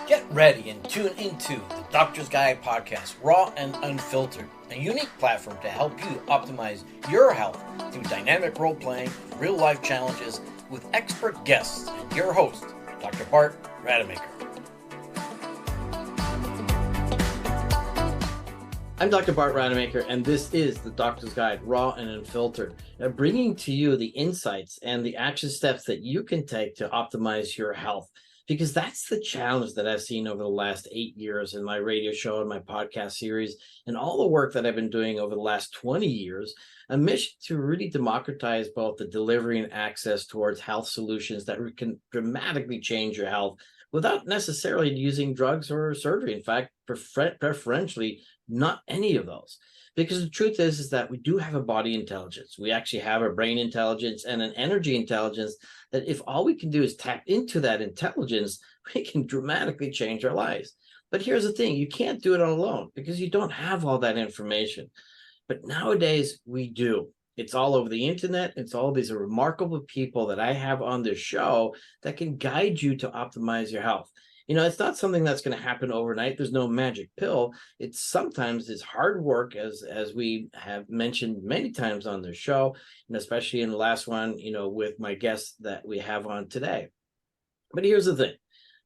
Get ready and tune into the Doctor's Guide podcast, Raw and Unfiltered, a unique platform to help you optimize your health through dynamic role playing, real life challenges with expert guests and your host, Dr. Bart Rademaker. I'm Dr. Bart Rademaker, and this is the Doctor's Guide, Raw and Unfiltered, bringing to you the insights and the action steps that you can take to optimize your health. Because that's the challenge that I've seen over the last 8 years in my radio show and my podcast series and all the work that I've been doing over the last 20 years, a mission to really democratize both the delivery and access towards health solutions that can dramatically change your health without necessarily using drugs or surgery. In fact, preferentially, not any of those. Because the truth is that we do have a body intelligence. We actually have a brain intelligence and an energy intelligence that if all we can do is tap into that intelligence, we can dramatically change our lives. But here's the thing, you can't do it alone because you don't have all that information. But nowadays we do. It's all over the internet. It's all these remarkable people that I have on this show that can guide you to optimize your health. You know, it's not something that's going to happen overnight. There's no magic pill. It's sometimes it's hard work, as we have mentioned many times on the show, and especially in the last one, you know, with my guests that we have on today. But here's the thing.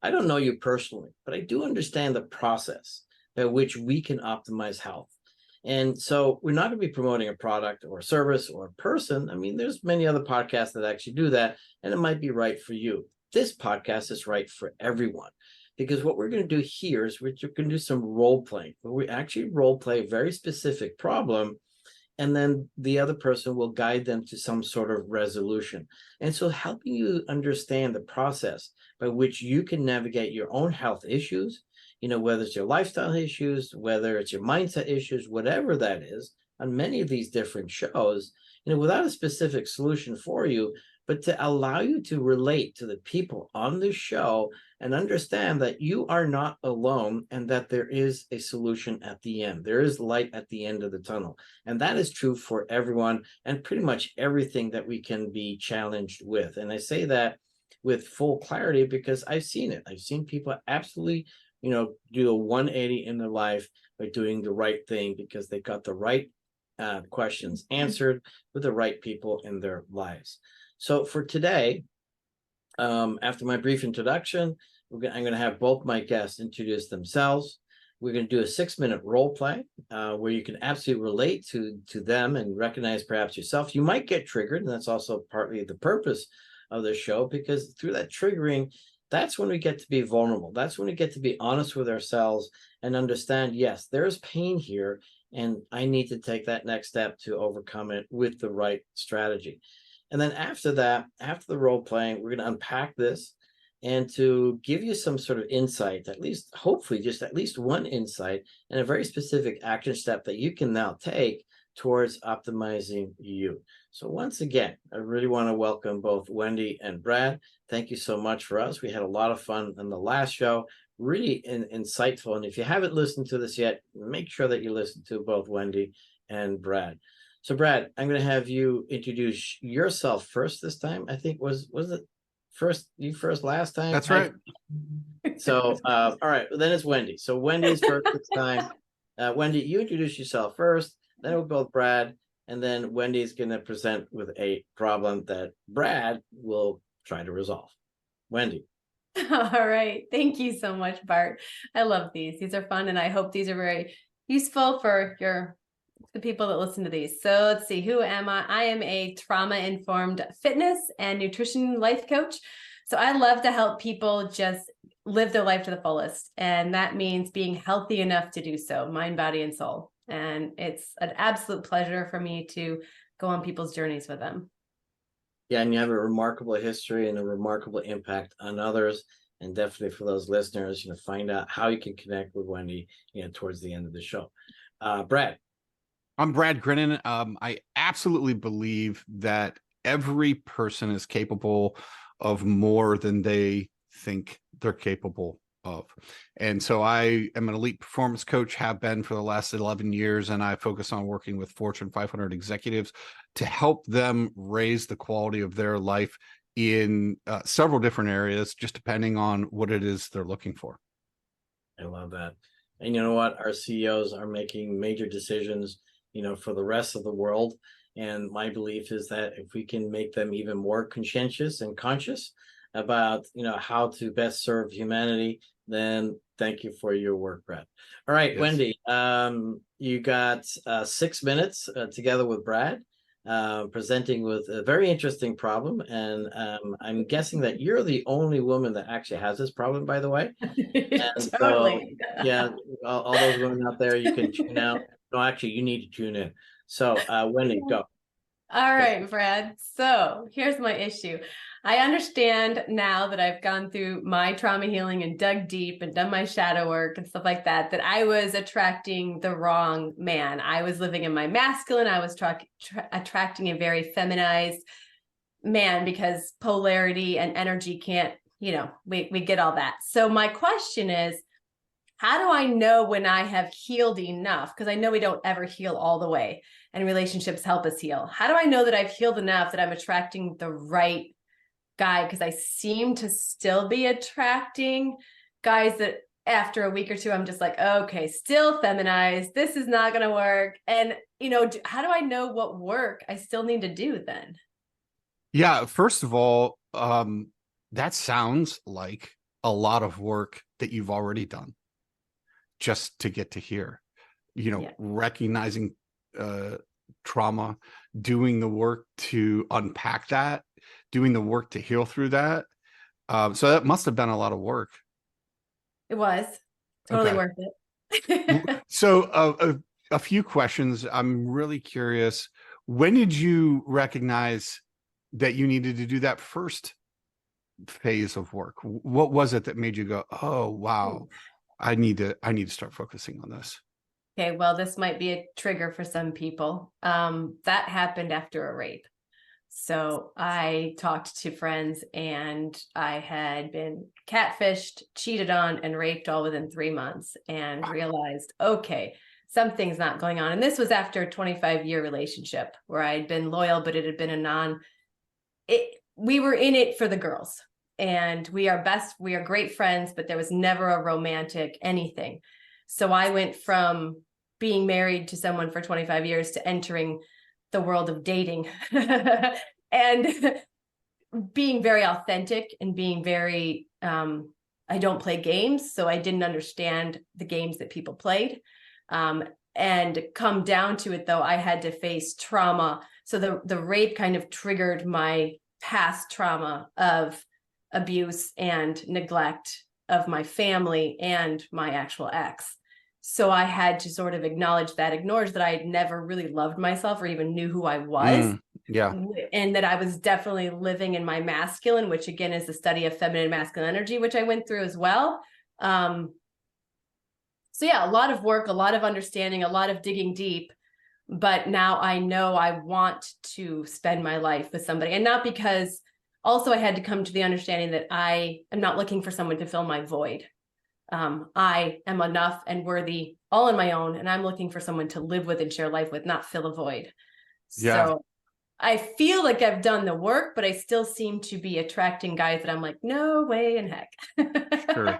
I don't know you personally, but I do understand the process by which we can optimize health. And so we're not going to be promoting a product or a service or a person. I mean, there's many other podcasts that actually do that, and it might be right for you. This podcast is right for everyone, because what we're going to do here is we're going to do some role playing, where we actually role play a very specific problem, and then the other person will guide them to some sort of resolution. And so helping you understand the process by which you can navigate your own health issues, you know, whether it's your lifestyle issues, whether it's your mindset issues, whatever that is, on many of these different shows, you know, without a specific solution for you, but to allow you to relate to the people on the show and understand that you are not alone and that there is a solution at the end. There is light at the end of the tunnel. And that is true for everyone and pretty much everything that we can be challenged with. And I say that with full clarity because I've seen it. I've seen people absolutely, you know, do a 180 in their life by doing the right thing because they got the right questions answered with the right people in their lives. So for today, after my brief introduction, I'm going to have both my guests introduce themselves. We're going to do a 6-minute role play where you can absolutely relate to them and recognize perhaps yourself. You might get triggered, and that's also partly the purpose of the show, because through that triggering, that's when we get to be vulnerable. That's when we get to be honest with ourselves and understand, yes, there's pain here, and I need to take that next step to overcome it with the right strategy. And then after that, after the role playing, we're going to unpack this and to give you some sort of insight, at least, hopefully, just at least one insight and a very specific action step that you can now take towards optimizing you. So once again, I really want to welcome both Wendy and Brad. Thank you so much for us. We had a lot of fun in the last show, really insightful. And if you haven't listened to this yet, make sure that you listen to both Wendy and Brad. So Brad, I'm going to have you introduce yourself first this time. I think was it first last time? That's right. So all right, well, then it's Wendy. So Wendy's first this time. Wendy, you introduce yourself first, then we'll go with Brad, and then Wendy's going to present with a problem that Brad will try to resolve. Wendy. All right. Thank you so much, Bart. I love these. These are fun, and I hope these are very useful for the people that listen to these. So let's see, who am I? I am a trauma-informed fitness and nutrition life coach. So I love to help people just live their life to the fullest. And that means being healthy enough to do so, mind, body, and soul. And it's an absolute pleasure for me to go on people's journeys with them. Yeah, and you have a remarkable history and a remarkable impact on others. And definitely for those listeners, you know, find out how you can connect with Wendy, you know, towards the end of the show. Brad. I'm Brad Grinnan. I absolutely believe that every person is capable of more than they think they're capable of. And so I am an elite performance coach, have been for the last 11 years, and I focus on working with Fortune 500 executives to help them raise the quality of their life in several different areas, just depending on what it is they're looking for. I love that. And you know what? Our CEOs are making major decisions, for the rest of the world. And my belief is that if we can make them even more conscientious and conscious about, how to best serve humanity, then thank you for your work, Brad. All right, Yes. Wendy, you got 6 minutes together with Brad, presenting with a very interesting problem. And I'm guessing that you're the only woman that actually has this problem, by the way. And so, Totally. yeah, all those women out there, you can tune out. No, actually, you need to tune in. So, Wendy, go. All right, Brad. So here's my issue. I understand now that I've gone through my trauma healing and dug deep and done my shadow work and stuff like that, that I was attracting the wrong man. I was living in my masculine. I was attracting a very feminized man because polarity and energy can't, we get all that. So my question is, how do I know when I have healed enough? Because I know we don't ever heal all the way, and relationships help us heal. How do I know that I've healed enough that I'm attracting the right guy? Because I seem to still be attracting guys that after a week or two, I'm just like, okay, still feminized. This is not going to work. And, how do I know what work I still need to do then? Yeah, first of all, that sounds like a lot of work that you've already done just to get to here. Recognizing trauma, doing the work to unpack that, doing the work to heal through that. So that must have been a lot of work. It was totally worth it. So a few questions. I'm really curious. When did you recognize that you needed to do that first phase of work? What was it that made you go, oh, wow, I need to start focusing on this? Okay, well, this might be a trigger for some people. That happened after a rape. So I talked to friends, and I had been catfished, cheated on, and raped all within 3 months, and realized, okay, something's not going on. And this was after a 25-year relationship where I had been loyal, but it had been we were in it for the girls, and we are great friends, but there was never a romantic anything. So I went from being married to someone for 25 years to entering the world of dating and being very authentic and being very, I don't play games. So I didn't understand the games that people played. And come down to it, though, I had to face trauma. So the rape kind of triggered my past trauma of abuse and neglect of my family and my actual ex. So I had to sort of acknowledge that I had never really loved myself or even knew who I was. Yeah. And that I was definitely living in my masculine, which again is the study of feminine and masculine energy, which I went through as well. So yeah, a lot of work, a lot of understanding, a lot of digging deep. But now I know I want to spend my life with somebody, and not because also I had to come to the understanding that I am not looking for someone to fill my void. I am enough and worthy all on my own, and I'm looking for someone to live with and share life with, not fill a void. Yeah. So I feel like I've done the work, but I still seem to be attracting guys that I'm like, no way in heck. Sure.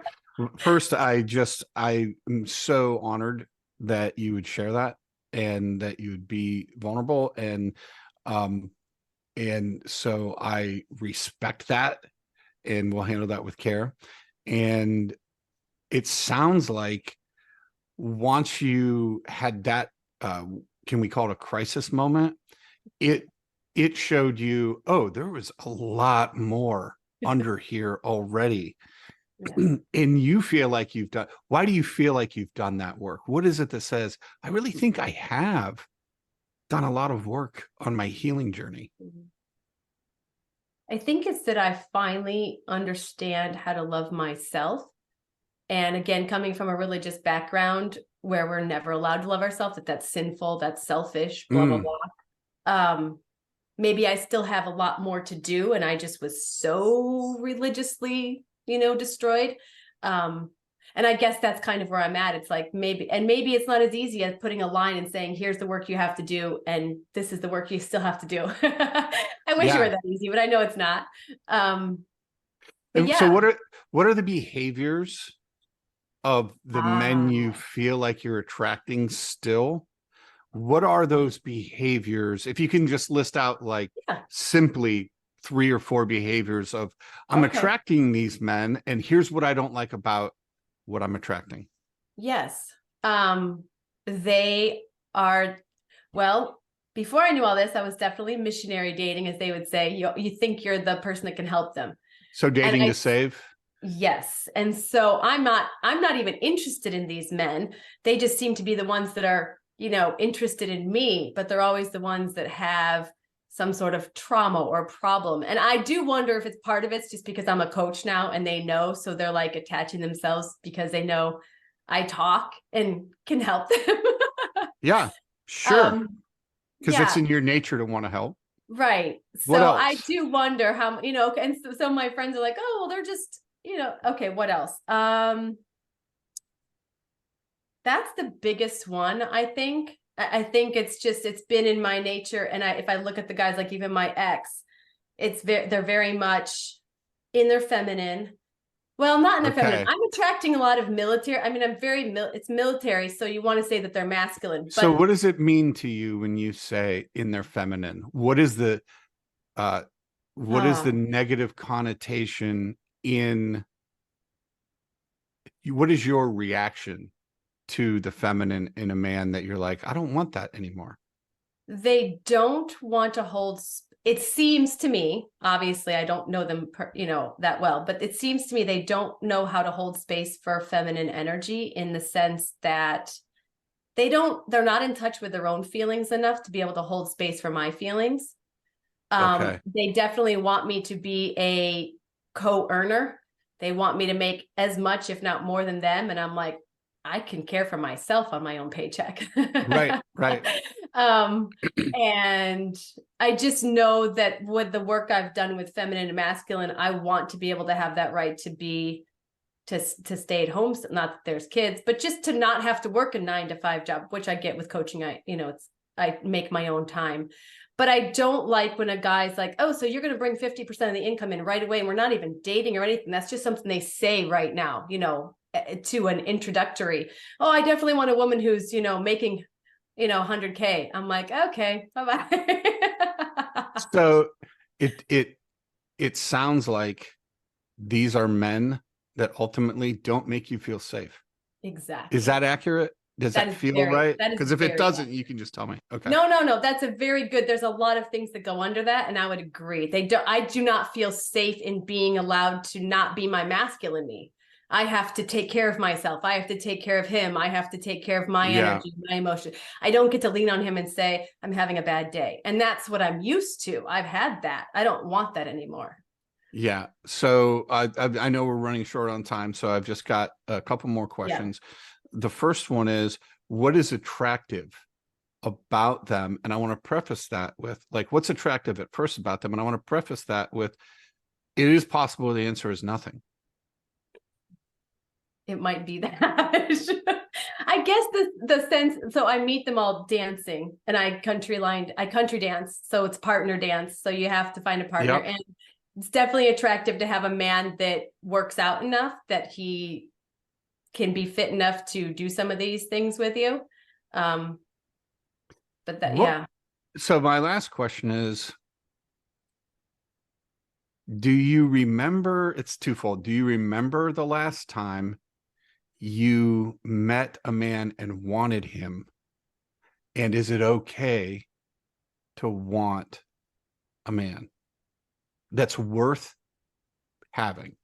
First, I'm so honored that you would share that and that you would be vulnerable. And so I respect that, and we'll handle that with care. And it sounds like once you had that, can we call it a crisis moment? It showed you, oh, there was a lot more under here already. Yeah. And you feel like why do you feel like you've done that work? What is it that says, I really think I have done a lot of work on my healing journey? I think it's that I finally understand how to love myself. And again, coming from a religious background where we're never allowed to love ourselves, that's sinful, that's selfish, blah, blah, blah. Maybe I still have a lot more to do, and I just was so religiously, destroyed. And I guess that's kind of where I'm at. It's like maybe it's not as easy as putting a line and saying, here's the work you have to do, and this is the work you still have to do. I wish it were that easy, but I know it's not. But yeah. So what are the behaviors of the men you Ah. feel like you're attracting still, what are those behaviors? If you can just list out like Yeah. simply 3 or 4 behaviors of I'm Okay. attracting these men, and here's what I don't like about what I'm attracting. Yes. They are, well, before I knew all this, I was definitely missionary dating, as they would say. You think you're the person that can help them. So dating And to save? yes. And so I'm not even interested in these men. They just seem to be the ones that are, interested in me, but they're always the ones that have some sort of trauma or problem. And I do wonder if it's part of it's just because I'm a coach now and they know, so they're like attaching themselves because they know I talk and can help them. Yeah, sure. um Because it's yeah, in your nature to want to help. right. What So I else? do wonder how, and so some of my friends are like, oh, well, they're just, okay, what else? That's the biggest one, I think. I think it's been in my nature. And if I look at the guys, like even my ex, they're very much in their feminine. Well, not in their feminine. Okay. I'm attracting a lot of military. I mean, it's military. So you want to say that they're masculine, So but what does it mean to you when you say in their feminine? Uh what is the oh, negative connotation in what is your reaction to the feminine in a man that you're like, I don't want that anymore? they don't want to hold. It seems to me, obviously, I don't know them, that well, but it seems to me they don't know how to hold space for feminine energy in the sense that they're not in touch with their own feelings enough to be able to hold space for my feelings. Okay. They definitely want me to be a co-earner. They want me to make as much, if not more than them. And I'm like, I can care for myself on my own paycheck. Right, right. um, and I just know that with the work I've done with feminine and masculine, I want to be able to have that right to stay at home. Not that there's kids, but just to not have to work a 9 to 5 job, which I get with coaching. I make my own time. But I don't like when a guy's like, oh, so you're going to bring 50% of the income in right away. And we're not even dating or anything. That's just something they say right now, to an introductory. Oh, I definitely want a woman who's, making, 100K. I'm like, okay, bye-bye. So it sounds like these are men that ultimately don't make you feel safe. Is Exactly. that accurate? Does that feel right? That is Because if it very doesn't, you can just tell me. Okay. No. That's a very good. There's a lot of things that go under that, and I would agree. I do not feel safe in being allowed to not be my masculine me. I have to take care of myself. I have to take care of him. I have to take care of my Yeah. energy, my emotion. I don't get to lean on him and say, I'm having a bad day. And that's what I'm used to. I've had that. I don't want that anymore. Yeah. So I know we're running short on time, so I've just got a couple more Yeah. questions. The first one is, what is attractive about them? And I want to preface that with like, what's attractive at first about them? And I want to preface that with, it is possible the answer is nothing. It might be that. I guess the sense, so I meet them all dancing and I country dance. So it's partner dance. So you have to find a partner. Yep. And it's definitely attractive to have a man that works out enough that he can be fit enough to do some of these things with you. But Yeah. So my last question is, do you remember, it's twofold. Do you remember the last time you met a man and wanted him? And is it okay to want a man that's worth having?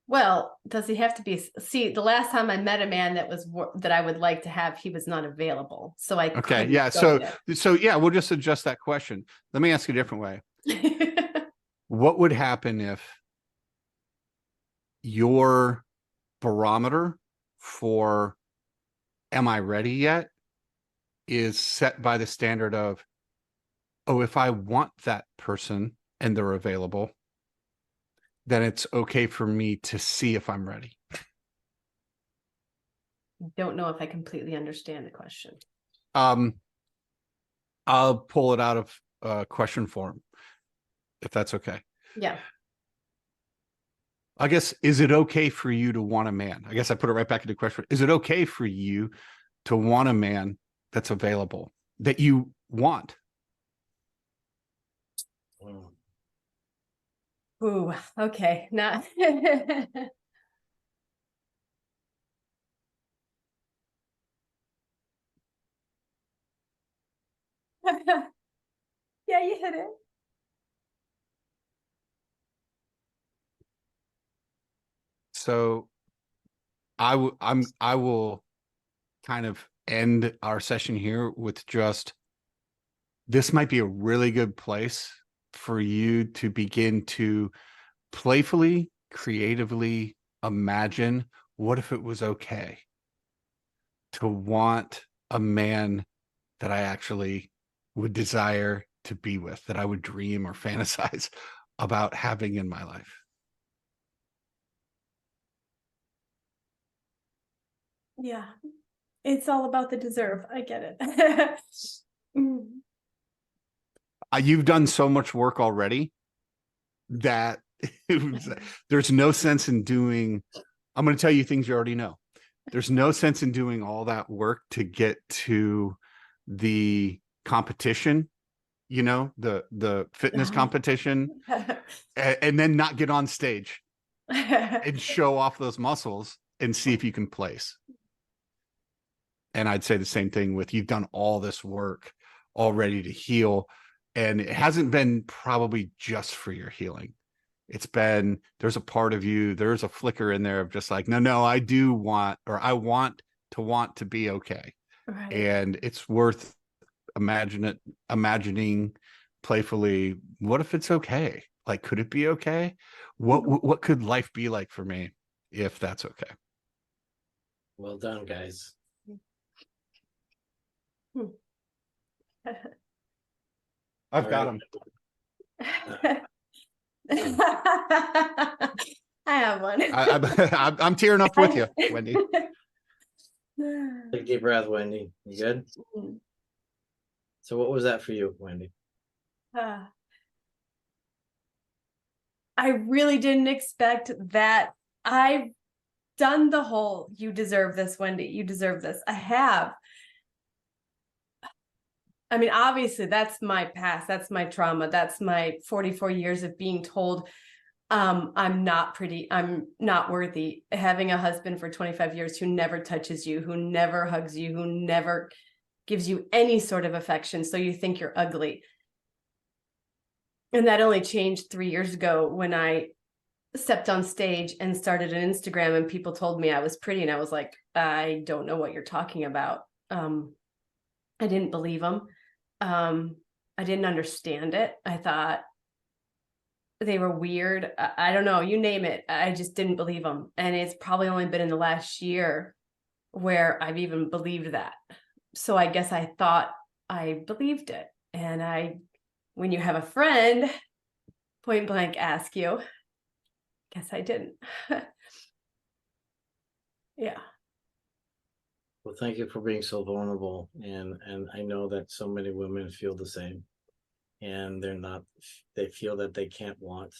Well, does he have to be? See, the last time I met a man that I would like to have, he was not available, so I Okay, couldn't yeah. go So yeah, we'll just adjust that question. Let me ask you a different way. there. What would happen if your barometer for am I ready yet is set by the standard of, oh, if I want that person and they're available, then it's okay for me to see if I'm ready. Don't know if I completely understand the question. I'll pull it out of question form, if that's okay. Yeah. I guess, is it okay for you to want a man? I guess I put it right back into the question. Is it okay for you to want a man that's available, that you want? Mm. Ooh, okay. Not yeah, you hit it. So I will kind of end our session here with just, this might be a really good place for you to begin to playfully, creatively imagine, what if it was okay to want a man that I actually would desire to be with, that I would dream or fantasize about having in my life. Yeah. It's all about the deserve. I get it. Mm. You've done so much work already that there's no sense in doing, I'm going to tell you things you already know. There's no sense in doing all that work to get to the competition, the fitness competition, and then not get on stage and show off those muscles and see if you can place. And I'd say the same thing with, you've done all this work already to heal, and it hasn't been probably just for your healing. It's been, there's a part of you, there's a flicker in there of just like, no, I do want, or I want to be okay. Right. And it's worth imagining playfully, what if it's okay? Like, could it be okay? What could life be like for me if that's okay? Well done, guys. I've All got right. them. I have one. I'm tearing up with you, Wendy. Take a deep breath, Wendy. You good? So what was that for you, Wendy? I really didn't expect that. I've done the whole, you deserve this, Wendy, you deserve this. I have. I mean, obviously, that's my past. That's my trauma. That's my 44 years of being told I'm not pretty, I'm not worthy. Having a husband for 25 years who never touches you, who never hugs you, who never gives you any sort of affection. So you think you're ugly. And that only changed 3 years ago when I stepped on stage and started an Instagram, and people told me I was pretty. And I was like, I don't know what you're talking about. I didn't believe them. I didn't understand it. I thought they were weird. I don't know, you name it. I just didn't believe them. And it's probably only been in the last year where I've even believed that. So I guess I thought I believed it. And when you have a friend point blank ask you, guess I didn't. Yeah. Well, thank you for being so vulnerable. And I know that so many women feel the same. And they feel that they can't want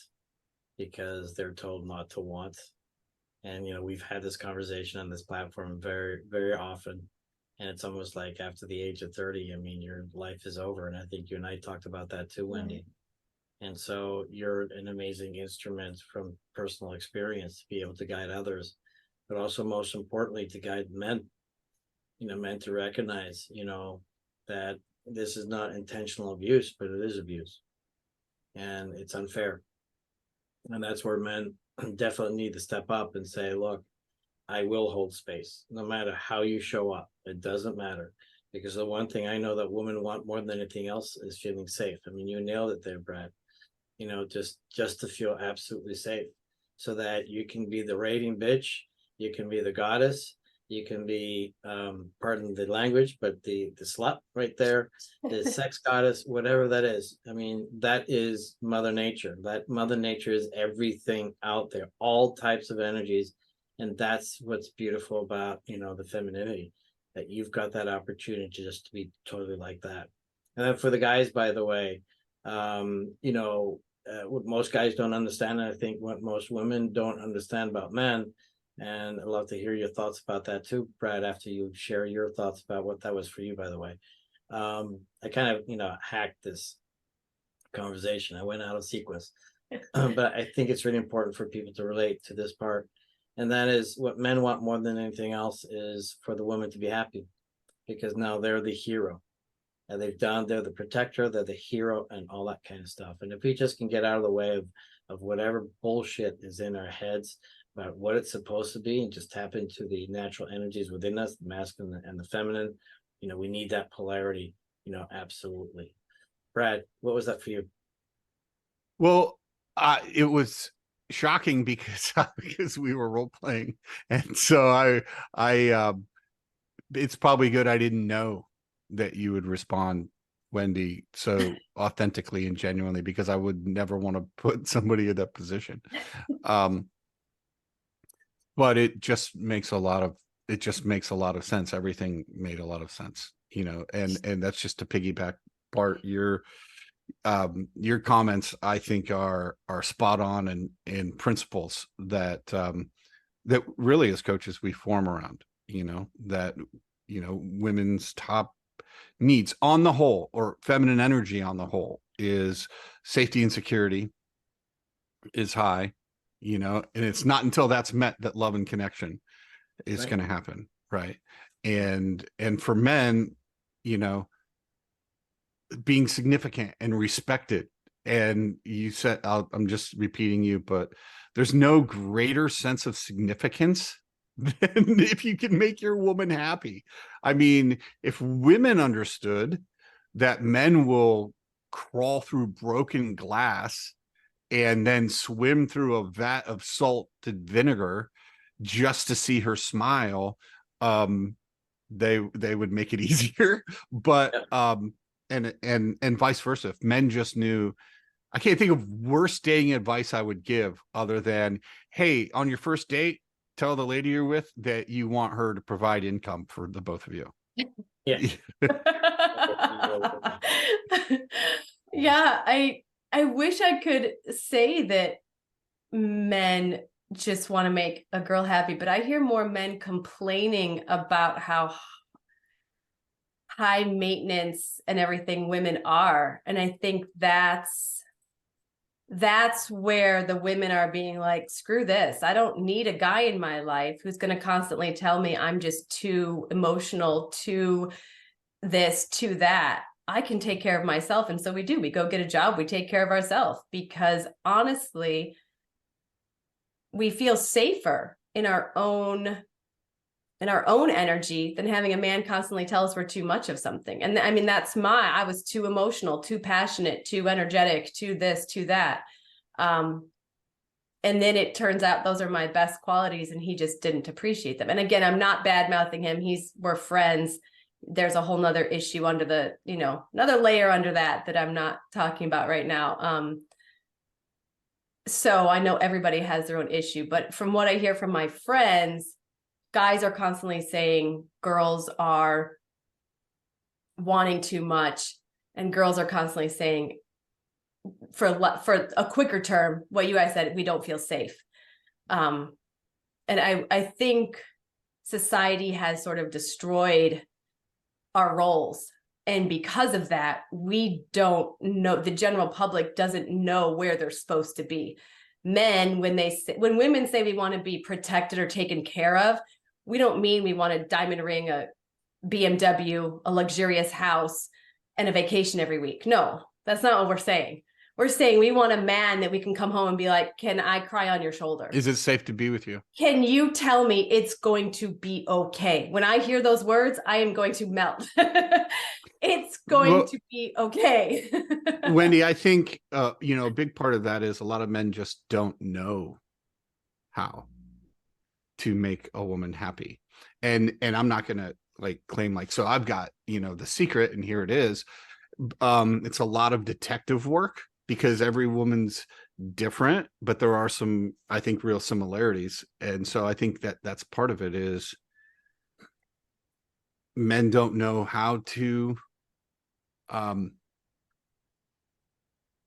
because they're told not to want. And we've had this conversation on this platform very, very often. And it's almost like after the age of 30, I mean, your life is over. And I think you and I talked about that too, Wendy. And so you're an amazing instrument from personal experience to be able to guide others, but also most importantly to guide men, men to recognize, that this is not intentional abuse, but it is abuse. And it's unfair. And that's where men definitely need to step up and say, look, I will hold space no matter how you show up. It doesn't matter. Because the one thing I know that women want more than anything else is feeling safe. I mean, you nailed it there, Brad. Just to feel absolutely safe, so that you can be the rating bitch, you can be the goddess, you can be, pardon the language, but the slut right there, the sex goddess, whatever that is. I mean, that is Mother Nature. That Mother Nature is everything out there, all types of energies. And that's what's beautiful about, the femininity, that you've got that opportunity just to be totally like that. And then for the guys, by the way, what most guys don't understand, and I think what most women don't understand about men. And I'd love to hear your thoughts about that too, Brad, after you share your thoughts about what that was for you, by the way. I kind of, hacked this conversation. I went out of sequence, but I think it's really important for people to relate to this part. And that is what men want more than anything else is for the woman to be happy, because now they're the hero. And they're the protector, they're the hero, and all that kind of stuff. And if we just can get out of the way of whatever bullshit is in our heads about what it's supposed to be, and just tap into the natural energies within us, the masculine and the feminine, we need that polarity, absolutely. Brad, what was that for you? Well, it was shocking because because we were role playing, and so I it's probably good I didn't know that you would respond, Wendy, so authentically and genuinely, because I would never want to put somebody in that position. But it just makes a lot of sense. Everything made a lot of sense, and that's just to piggyback, Bart, your comments, I think, are spot on, and principles that that really, as coaches, we form around, that women's top needs on the whole, or feminine energy on the whole, is safety and security is high, and it's not until that's met that love and connection is going to happen, right? And for men, being significant and respected. And you said, I'm just repeating you, but there's no greater sense of significance than if you can make your woman happy. I mean, if women understood that men will crawl through broken glass and then swim through a vat of salted vinegar just to see her smile, they would make it easier. But and vice versa. If men just knew, I can't think of worse dating advice I would give other than, hey, on your first date, tell the lady you're with that you want her to provide income for the both of you. Yeah. Yeah, I wish I could say that men just want to make a girl happy, but I hear more men complaining about how high maintenance and everything women are. And I think that's where the women are being like, screw this. I don't need a guy in my life who's going to constantly tell me I'm just too emotional, too this, to that. I can take care of myself. And so we do. We go get a job. We take care of ourselves, because honestly, we feel safer in our own energy than having a man constantly tell us we're too much of something. And I mean, I was too emotional, too passionate, too energetic, too this, too that. And then it turns out those are my best qualities, and he just didn't appreciate them. And again, I'm not bad mouthing him. We're friends. There's a whole nother issue under the, another layer under that I'm not talking about right now. So I know everybody has their own issue, but from what I hear from my friends, guys are constantly saying girls are wanting too much, and girls are constantly saying, for a quicker term, what you guys said, we don't feel safe. And I think society has sort of destroyed our roles. And because of that, we don't know, the general public doesn't know where they're supposed to be. Men, when women say we want to be protected or taken care of, we don't mean we want a diamond ring, a BMW, a luxurious house, and a vacation every week. No, that's not what we're saying. We're saying we want a man that we can come home and be like, can I cry on your shoulder? Is it safe to be with you? Can you tell me it's going to be okay? When I hear those words, I am going to melt. It's going to be okay. Wendy, I think, a big part of that is a lot of men just don't know how to make a woman happy. And I'm not going to claim so I've got, the secret and here it is. It's a lot of detective work, because every woman's different, but there are some, I think, real similarities. And so I think that's part of it is men don't know how to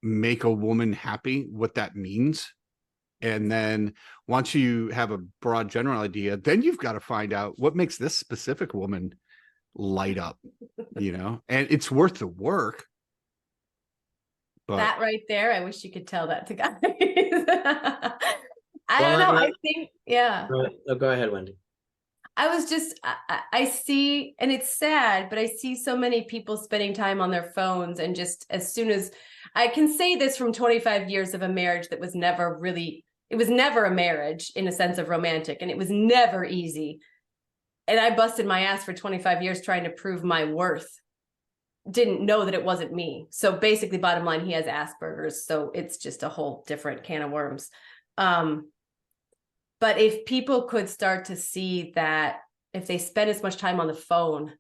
make a woman happy, what that means. And then once you have a broad general idea, then you've got to find out what makes this specific woman light up, and it's worth the work. But that right there, I wish you could tell that to guys. I Well, don't know. I think, yeah. Go ahead, Wendy. I was just, I see, and it's sad, but I see so many people spending time on their phones, and just as soon as I can say this from 25 years of a marriage that was never really, it was never a marriage in a sense of romantic, and it was never easy. And I busted my ass for 25 years trying to prove my worth. Didn't know that it wasn't me. So basically, bottom line, he has Asperger's. So it's just a whole different can of worms. But if people could start to see that if they spend as much time on the phone,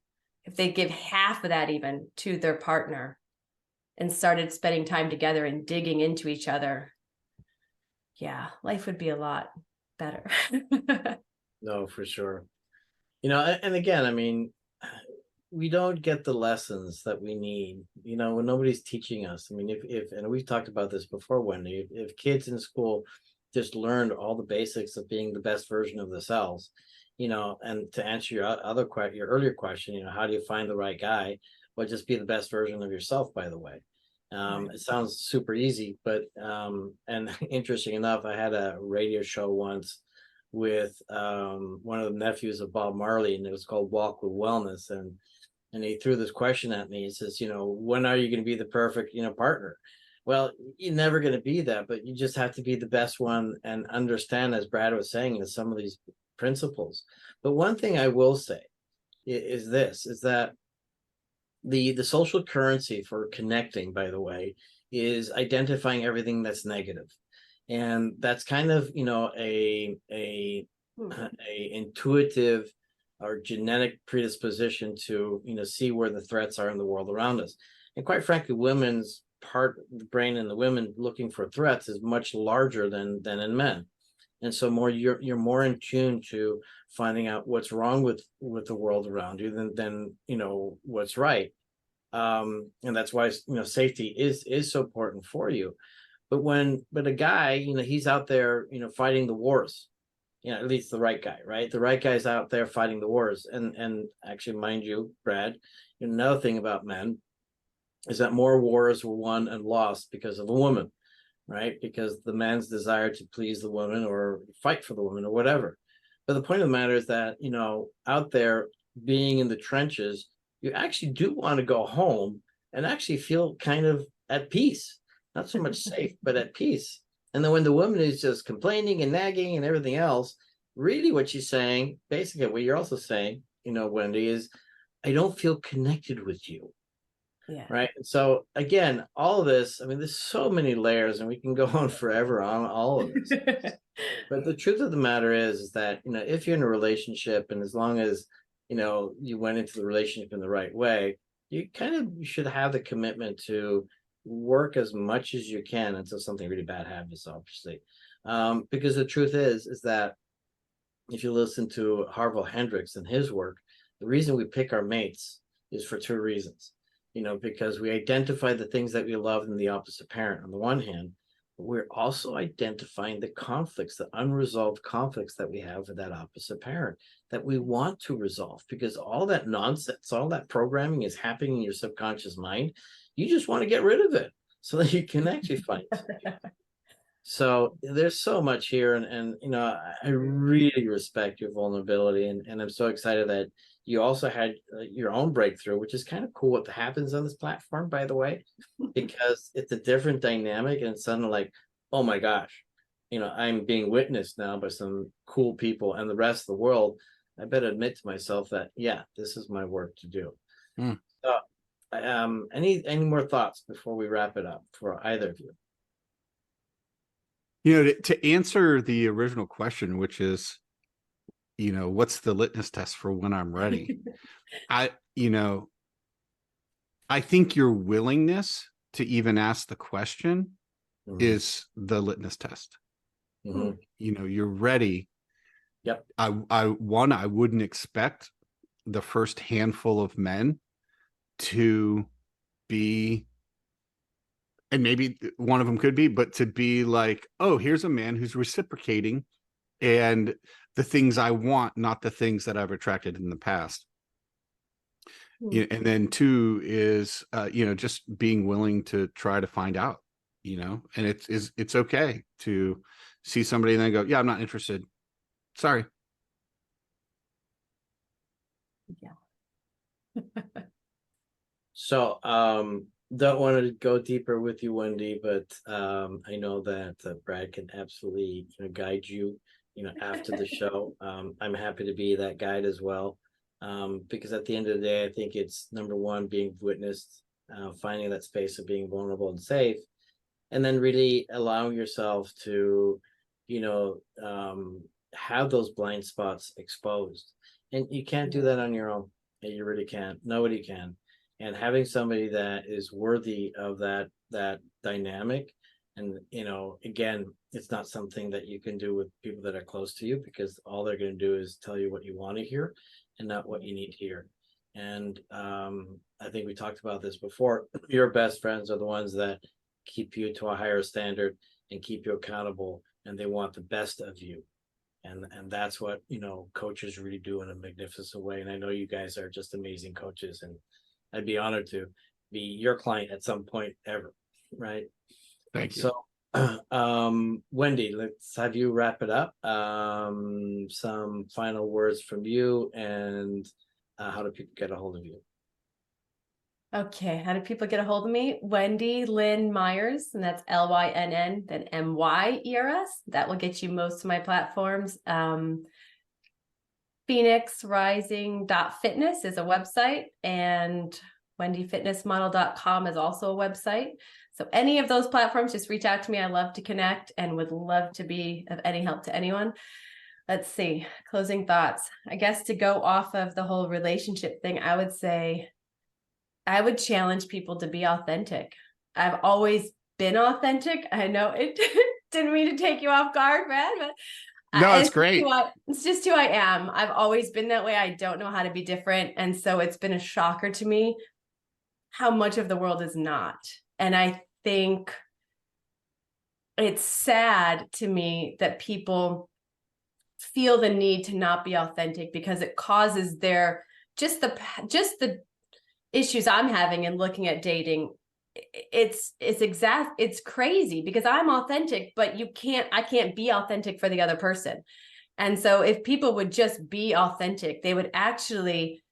if they give half of that even to their partner and started spending time together and digging into each other, yeah, life would be a lot better. No, for sure. And again, I mean, we don't get the lessons that we need, when nobody's teaching us. I mean, if and we've talked about this before, Wendy, if kids in school just learned all the basics of being the best version of themselves, and to answer your earlier question, how do you find the right guy? Well, just be the best version of yourself, by the way. Right. It sounds super easy, but and interesting enough, I had a radio show once with one of the nephews of Bob Marley, and it was called Walk with Wellness, and he threw this question at me. He says, when are you going to be the perfect, partner? Well, you're never going to be that, but you just have to be the best one and understand, as Brad was saying, some of these principles. But one thing I will say is that the social currency for connecting, by the way, is identifying everything that's negative. And that's kind of, a intuitive or genetic predisposition to, see where the threats are in the world around us. And quite frankly, women's the brain in the women looking for threats is much larger than in men. And so you're more in tune to finding out what's wrong with the world around you than what's right. And that's why safety is so important for you. But a guy, he's out there, fighting the wars, at least the right guy, right? The right guy's out there fighting the wars. And actually, mind you, Brad, another thing about men is that more wars were won and lost because of a woman, right? Because the man's desire to please the woman or fight for the woman or whatever. But the point of the matter is that, out there being in the trenches, you actually do want to go home and actually feel kind of at peace, not so much safe, but at peace. And then when the woman is just complaining and nagging and everything else, really what she's saying, basically what you're also saying, Wendy, is I don't feel connected with you. Yeah. Right. So again, all of this, I mean, there's so many layers and we can go on forever on all of this. But the truth of the matter is that, if you're in a relationship, and as long as, you went into the relationship in the right way, you should have the commitment to work as much as you can until something really bad happens, obviously. Because the truth is that if you listen to Harville Hendricks and his work, the reason we pick our mates is for two reasons. Because we identify the things that we love in the opposite parent on the one hand, but we're also identifying the conflicts, the unresolved conflicts that we have with that opposite parent that we want to resolve, because all that nonsense, all that programming is happening in your subconscious mind. You just want to get rid of it so that you can actually find it. So there's so much here, and I really respect your vulnerability, and I'm so excited that you also had your own breakthrough, which is kind of cool what happens on this platform, by the way, because it's a different dynamic, and it's suddenly like, oh my gosh, I'm being witnessed now by some cool people, and the rest of the world, I better admit to myself that, yeah, this is my work to do. So any more thoughts before we wrap it up for either of you? To answer the original question, which is, what's the litmus test for when I'm ready? I think your willingness to even ask the question is the litmus test. You're ready. Yep. I wouldn't expect the first handful of men to be and maybe one of them could be, but to be like, oh, here's a man who's reciprocating and the things I want, not the things that I've attracted in the past. And then two is, just being willing to try to find out, and it's okay to see somebody and then go, yeah, I'm not interested. Sorry. Yeah. So, don't want to go deeper with you, Wendy, but I know that Brad can absolutely guide you, after the show. I'm happy to be that guide as well, because at the end of the day, I think it's number one, being witnessed, finding that space of being vulnerable and safe, and then really allowing yourself to, have those blind spots exposed. And you can't do that on your own. You really can't. Nobody can. And having somebody that is worthy of that dynamic, and again, it's not something that you can do with people that are close to you, because all they're going to do is tell you what you want to hear and not what you need to hear. And I think we talked about this before. Your best friends are the ones that keep you to a higher standard and keep you accountable, and they want the best of you. And that's what coaches really do in a magnificent way. And I know you guys are just amazing coaches, and I'd be honored to be your client at some point ever. Right. Thank you. So Wendy, let's have you wrap it up. Some final words from you, and how do people get a hold of you? Okay, how do people get a hold of me? Wendy Lynn Myers, and that's Lynn, then Myers. That will get you most of my platforms. PhoenixRising.fitness is a website, and WendyFitnessModel.com is also a website. So any of those platforms, just reach out to me. I love to connect and would love to be of any help to anyone. Let's see, closing thoughts. I guess to go off of the whole relationship thing, I would say I would challenge people to be authentic. I've always been authentic. I know it didn't mean to take you off guard, Brad, but no, it's great. It's just who I am. I've always been that way. I don't know how to be different. And so it's been a shocker to me how much of the world is not. And I think it's sad to me that people feel the need to not be authentic, because it causes their just the issues I'm having and looking at dating. It's crazy, because I'm authentic, but I can't be authentic for the other person. And so if people would just be authentic, they would actually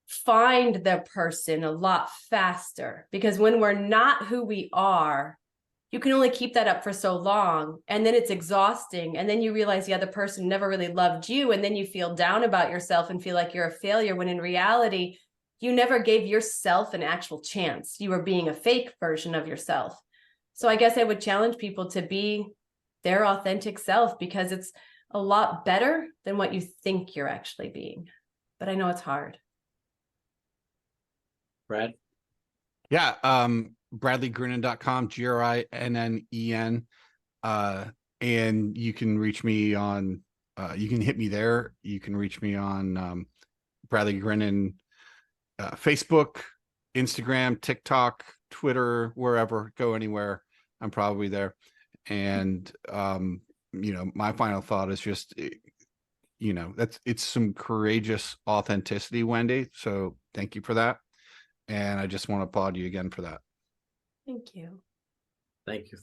find the person a lot faster, because when we're not who we are, you can only keep that up for so long, and then it's exhausting, and then you realize the other person never really loved you, and then you feel down about yourself and feel like you're a failure, when in reality you never gave yourself an actual chance. You were being a fake version of yourself. So I guess I would challenge people to be their authentic self, because it's a lot better than what you think you're actually being. But I know it's hard. Brad? Yeah. BradleyGrinen.com, GRINNEN. And you can reach me on, you can hit me there. You can reach me on Bradley Grinen, Facebook, Instagram, TikTok, Twitter, wherever. Go anywhere, I'm probably there. And my final thought is just, it's some courageous authenticity, Wendy. So thank you for that. And I just want to applaud you again for that. Thank you. Thank you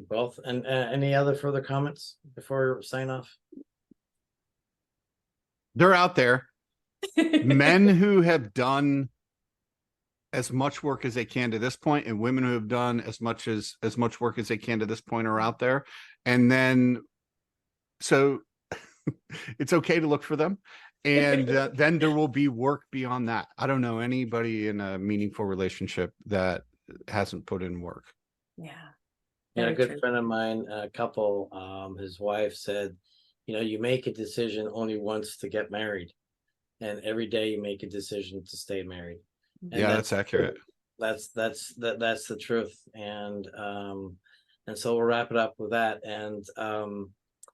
both. And any other further comments before we sign off? They're out there. Men who have done as much work as they can to this point, and women who have done as much work as they can to this point are out there. And then, so it's okay to look for them. And then there will be work beyond that. I don't know anybody in a meaningful relationship that hasn't put in work. Yeah. A good friend of mine, a couple, his wife said, you make a decision only once to get married, and every day you make a decision to stay married. And yeah, that's accurate. That's the truth. And so we'll wrap it up with that. And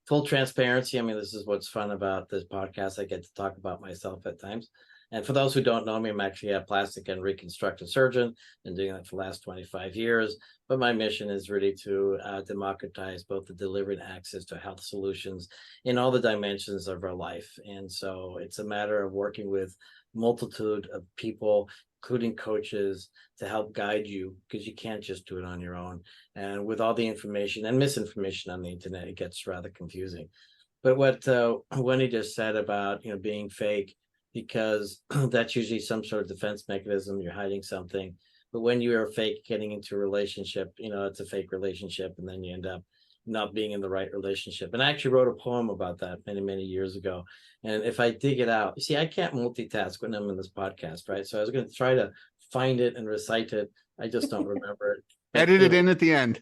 full transparency, I mean, this is what's fun about this podcast. I get to talk about myself at times. And for those who don't know me, I'm actually a plastic and reconstructive surgeon. Been doing that for the last 25 years. But my mission is really to democratize both the delivery and access to health solutions in all the dimensions of our life. And so it's a matter of working with multitude of people, including coaches, to help guide you, because you can't just do it on your own. And with all the information and misinformation on the internet, it gets rather confusing. But what Wendy just said about being fake, because that's usually some sort of defense mechanism. You're hiding something. But when you are fake getting into a relationship, it's a fake relationship, and then you end up not being in the right relationship. And I actually wrote a poem about that many, many years ago. And if I dig it out, you see, I can't multitask when I'm in this podcast, right? So I was going to try to find it and recite it. I just don't remember it. Edit it in at the end.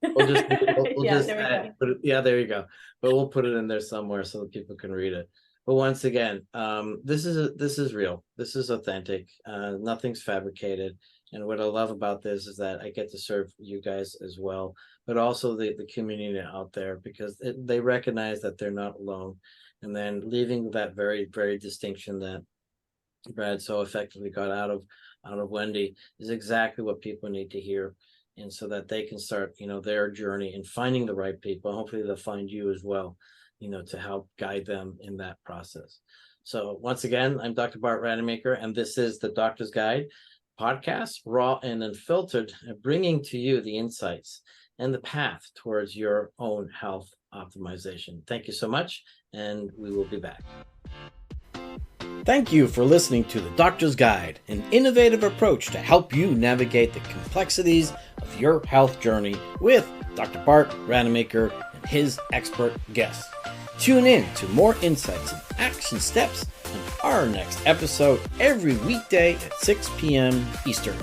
We'll just there you go. But we'll put it in there somewhere so that people can read it. But once again, this is real. This is authentic. Nothing's fabricated. And what I love about this is that I get to serve you guys as well, but also the community out there, because they recognize that they're not alone. And then leaving that very, very distinction that Brad so effectively got out of Wendy is exactly what people need to hear. And so that they can start, their journey in finding the right people. Hopefully they'll find you as well, to help guide them in that process. So once again, I'm Dr. Bart Rademaker, and this is the Doctor's Guide podcast, raw and unfiltered, bringing to you the insights and the path towards your own health optimization. Thank you so much, and we will be back. Thank you for listening to the Doctor's Guide, an innovative approach to help you navigate the complexities of your health journey with Dr. Bart Rademaker and his expert guests. Tune in to more insights and action steps in our next episode every weekday at 6 p.m. Eastern.